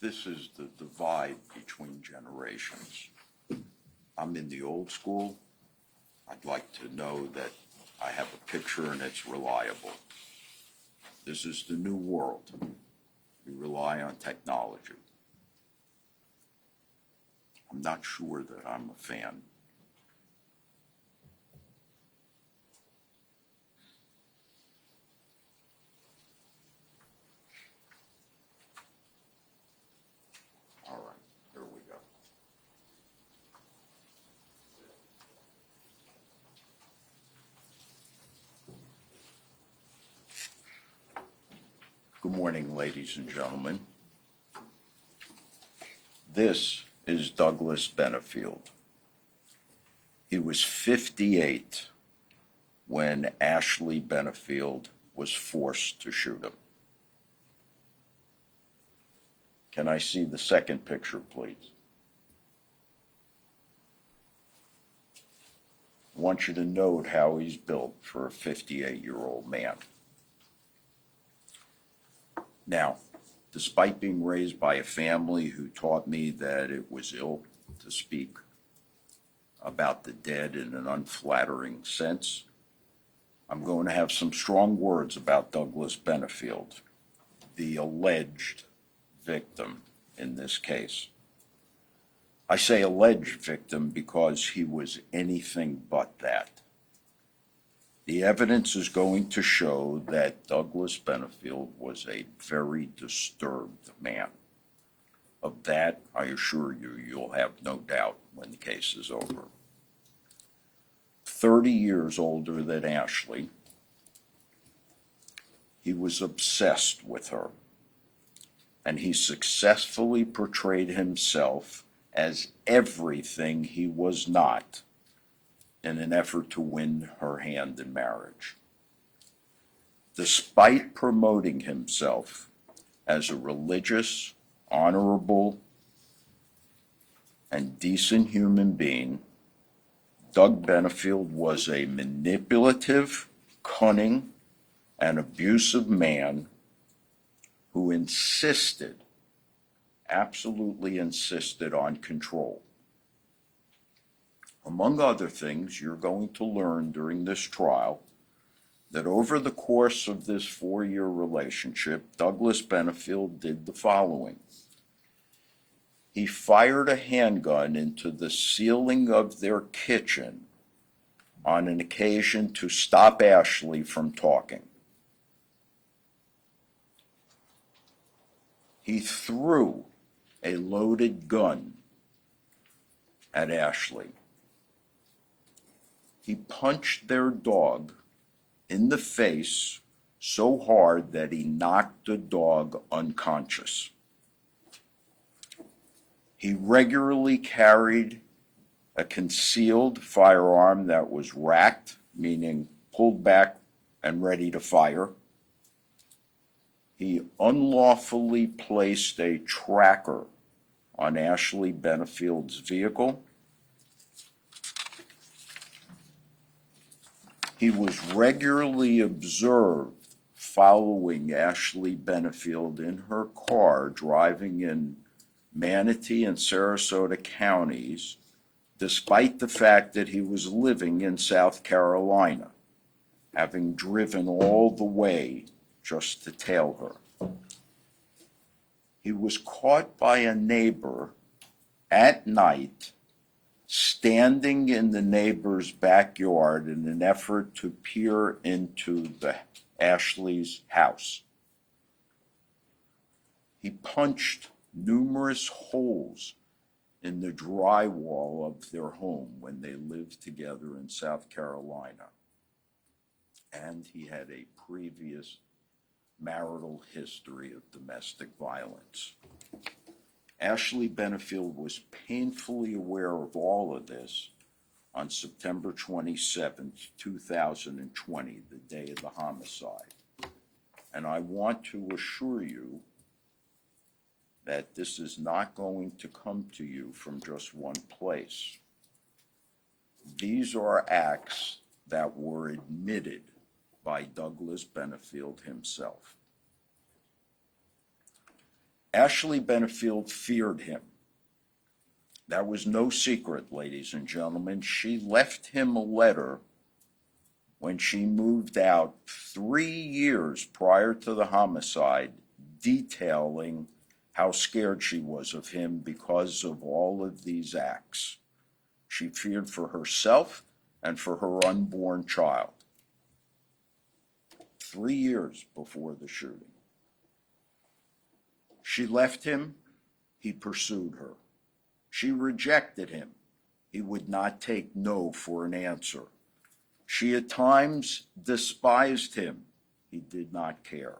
This is the divide between generations. I'm in the old school. I'd like to know that I have a picture and it's reliable. This is the new world. We rely on technology. I'm not sure that I'm a fan. All right, here we go. Good morning, ladies and gentlemen. This is Douglas Benefield. He was 58 when Ashley Benefield was forced to shoot him. Can I see the second picture, please? I want you to note how he's built for a 58-year-old man. Now, despite being raised by a family who taught me that it was ill to speak about the dead in an unflattering sense, I'm going to have some strong words about Douglas Benefield, the alleged victim in this case. I say alleged victim because he was anything but that. The evidence is going to show that Douglas Benefield was a very disturbed man. Of that, I assure you, you'll have no doubt when the case is over. 30 years older than Ashley, he was obsessed with her, and he successfully portrayed himself as everything he was not in an effort to win her hand in marriage. Despite promoting himself as a religious, honorable, and decent human being, Doug Benefield was a manipulative, cunning, and abusive man who absolutely insisted on control. Among other things, you're going to learn during this trial that over the course of this 4-year relationship, Douglas Benefield did the following. He fired a handgun into the ceiling of their kitchen on an occasion to stop Ashley from talking. He threw a loaded gun at Ashley. He punched their dog in the face so hard that he knocked the dog unconscious. He regularly carried a concealed firearm that was racked, meaning pulled back and ready to fire. He unlawfully placed a tracker on Ashley Benefield's vehicle. He was regularly observed following Ashley Benefield in her car driving in Manatee and Sarasota counties, despite the fact that he was living in South Carolina, having driven all the way just to tail her. He was caught by a neighbor at night standing in the neighbor's backyard in an effort to peer into Ashley's house. He punched numerous holes in the drywall of their home when they lived together in South Carolina. And he had a previous marital history of domestic violence. Ashley Benefield was painfully aware of all of this on September 27, 2020, the day of the homicide. And I want to assure you that this is not going to come to you from just one place. These are acts that were admitted by Douglas Benefield himself. Ashley Benefield feared him. That was no secret, ladies and gentlemen. She left him a letter when she moved out 3 years prior to the homicide, detailing how scared she was of him because of all of these acts. She feared for herself and for her unborn child. 3 years before the shooting. She left him. He pursued her. She rejected him. He would not take no for an answer. She at times despised him. He did not care.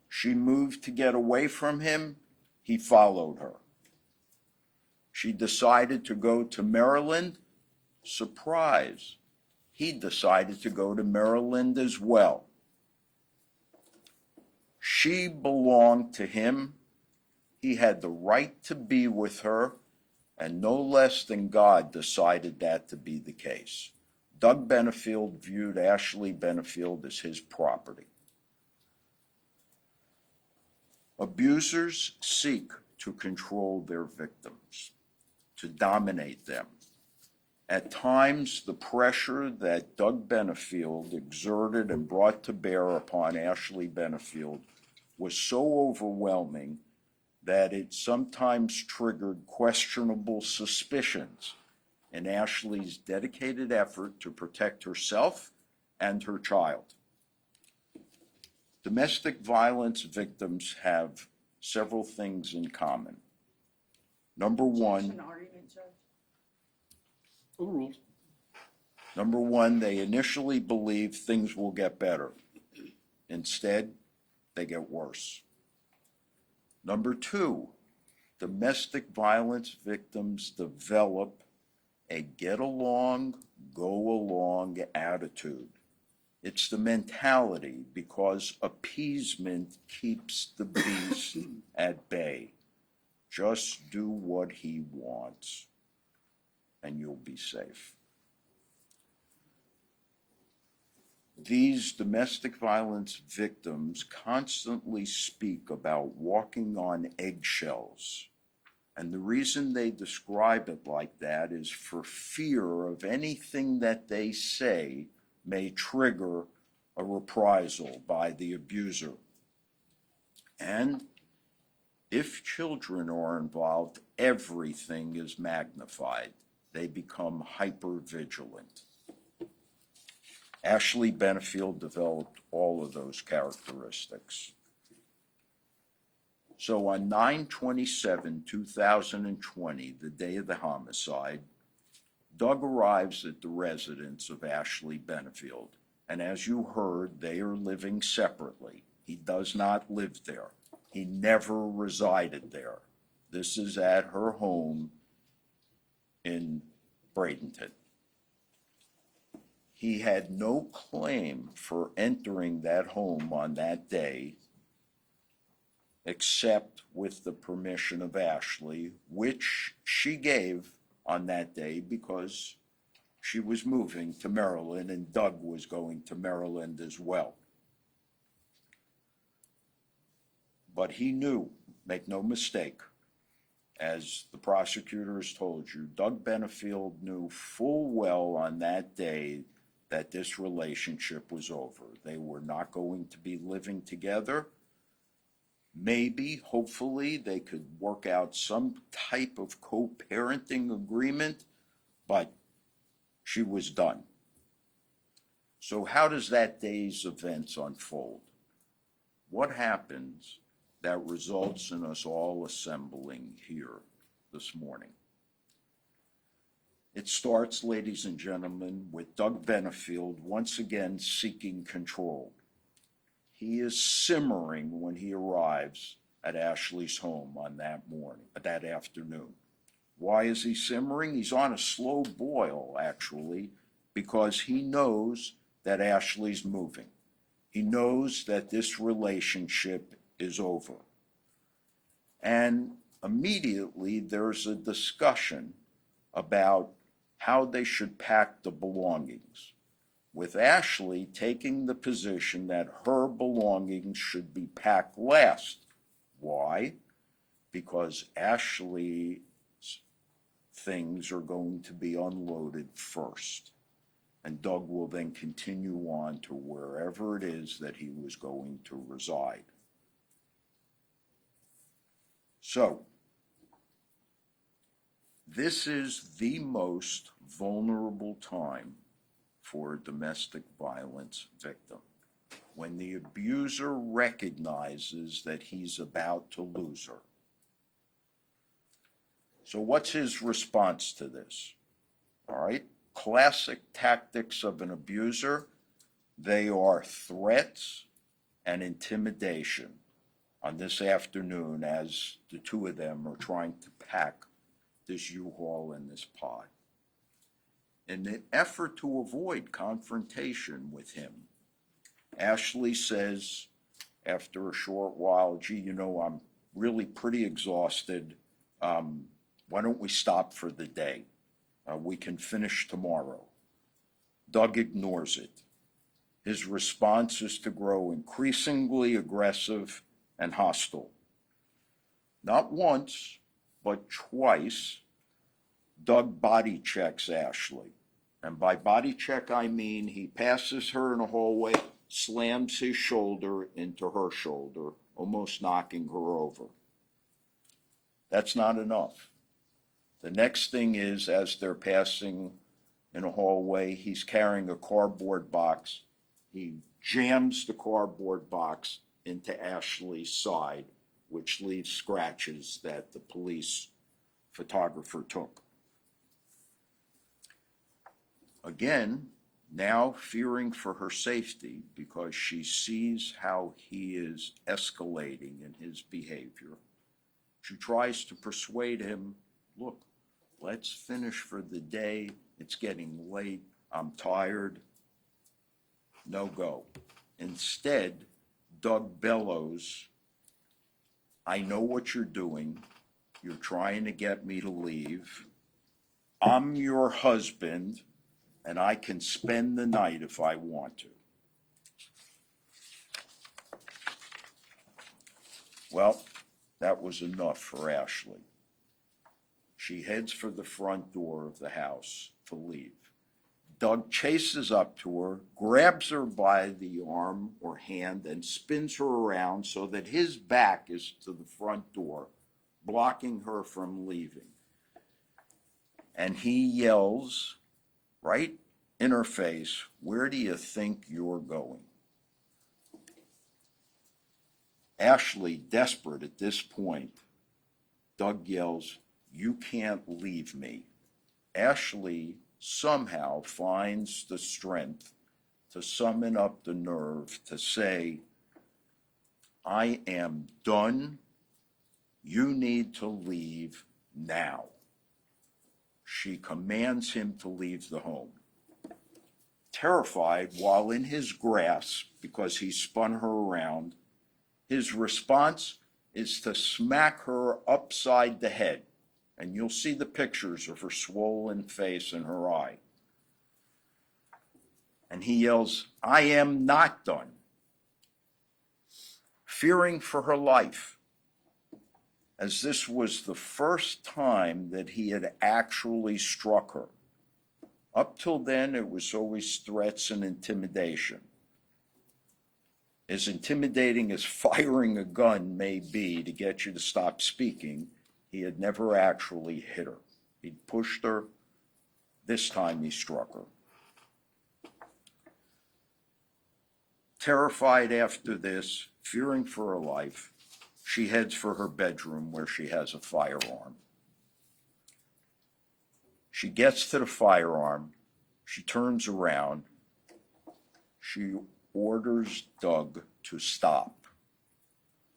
She moved to get away from him. He followed her. She decided to go to Maryland. Surprise. He decided to go to Maryland as well. She belonged to him. He had the right to be with her, and no less than God decided that to be the case. Doug Benefield viewed Ashley Benefield as his property. Abusers seek to control their victims, to dominate them. At times, the pressure that Doug Benefield exerted and brought to bear upon Ashley Benefield was so overwhelming that it sometimes triggered questionable suspicions in Ashley's dedicated effort to protect herself and her child. Domestic violence victims have several things in common. Number one, Overruled. Number one, they initially believe things will get better. Instead, they get worse. Number two, domestic violence victims develop a get along, go along attitude. It's the mentality because appeasement keeps the beast at bay. Just do what he wants and you'll be safe. These domestic violence victims constantly speak about walking on eggshells. And the reason they describe it like that is for fear of anything that they say may trigger a reprisal by the abuser. And if children are involved, everything is magnified. They become hyper-vigilant. Ashley Benefield developed all of those characteristics. So on 9/27/2020, the day of the homicide, Doug arrives at the residence of Ashley Benefield. And as you heard, they are living separately. He does not live there. He never resided there. This is at her home in Bradenton. He had no claim for entering that home on that day, except with the permission of Ashley, which she gave on that day because she was moving to Maryland and Doug was going to Maryland as well. But he knew, make no mistake, as the prosecutors told you, Doug Benefield knew full well on that day that this relationship was over. They were not going to be living together. Maybe, hopefully, they could work out some type of co-parenting agreement, but she was done. So how does that day's events unfold? What happens that results in us all assembling here this morning? It starts, ladies and gentlemen, with Doug Benefield once again seeking control. He is simmering when he arrives at Ashley's home on that afternoon. Why is he simmering? He's on a slow boil, actually, because he knows that Ashley's moving. He knows that this relationship is over. And immediately there's a discussion about how they should pack the belongings, with Ashley taking the position that her belongings should be packed last. Why? because Ashley's things are going to be unloaded first. And Doug will then continue on to wherever it is that he was going to reside. So, this is the most vulnerable time for a domestic violence victim, when the abuser recognizes that he's about to lose her. So what's his response to this? All right, classic tactics of an abuser, they are threats and intimidation. On this afternoon, as the two of them are trying to pack this U-Haul and this pod. In an effort to avoid confrontation with him, Ashley says, after a short while, gee, you know, I'm really pretty exhausted. Why don't we stop for the day? We can finish tomorrow. Doug ignores it. His response is to grow increasingly aggressive and hostile. Not once, but twice, Doug body checks Ashley. And by body check, I mean he passes her in a hallway, slams his shoulder into her shoulder, almost knocking her over. That's not enough. The next thing is, as they're passing in a hallway, he's carrying a cardboard box. He jams the cardboard box into Ashley's side, which leaves scratches that the police photographer took. Again, now fearing for her safety because she sees how he is escalating in his behavior, she tries to persuade him, look, let's finish for the day. It's getting late. I'm tired. No go. Instead, Doug bellows, I know what you're doing. You're trying to get me to leave. I'm your husband, and I can spend the night if I want to. Well, that was enough for Ashley. She heads for the front door of the house to leave. Doug chases up to her, grabs her by the arm or hand, and spins her around so that his back is to the front door, blocking her from leaving. And he yells right in her face, where do you think you're going? Ashley, desperate at this point, Doug yells, you can't leave me. Ashley somehow finds the strength to summon up the nerve to say, I am done. You need to leave now. She commands him to leave the home. Terrified, while in his grasp, because he spun her around, his response is to smack her upside the head. And you'll see the pictures of her swollen face and her eye. And he yells, I am not done. Fearing for her life, as this was the first time that he had actually struck her. Up till then, it was always threats and intimidation. As intimidating as firing a gun may be to get you to stop speaking, he had never actually hit her. He'd pushed her. This time he struck her. Terrified after this, fearing for her life, she heads for her bedroom where she has a firearm. She gets to the firearm. She turns around. She orders Doug to stop.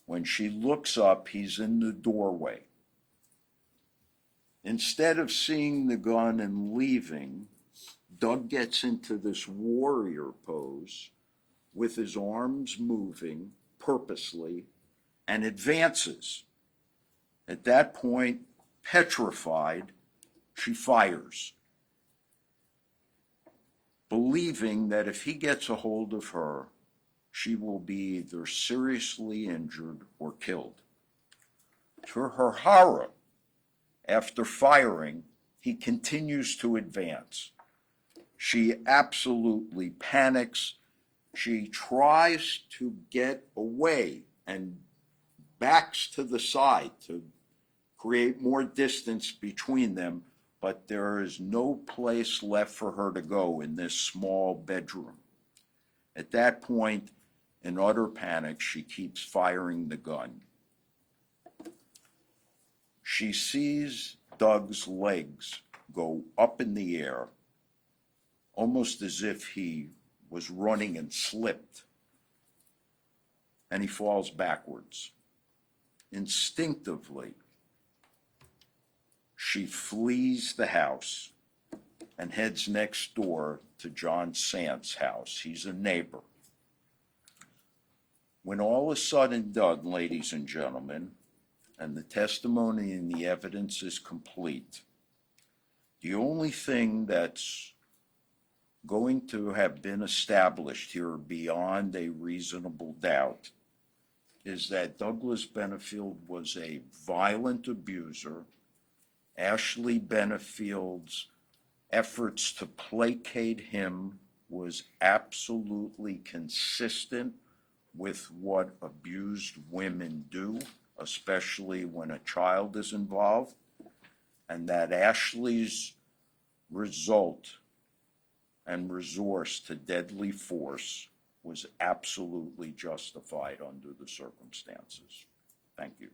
When she looks up, he's in the doorway. Instead of seeing the gun and leaving, Doug gets into this warrior pose with his arms moving purposely and advances. At that point, petrified, she fires, believing that if he gets a hold of her, she will be either seriously injured or killed. To her horror, after firing, he continues to advance. She absolutely panics. She tries to get away and backs to the side to create more distance between them, but there is no place left for her to go in this small bedroom. At that point, in utter panic, she keeps firing the gun. She sees Doug's legs go up in the air, almost as if he was running and slipped, and he falls backwards. Instinctively, she flees the house and heads next door to John Sant's house. He's a neighbor. When all is said and done, ladies and gentlemen, and the testimony and the evidence is complete, the only thing that's going to have been established here beyond a reasonable doubt is that Douglas Benefield was a violent abuser. Ashley Benefield's efforts to placate him was absolutely consistent with what abused women do, especially when a child is involved, and that Ashley's result and resource to deadly force was absolutely justified under the circumstances. Thank you.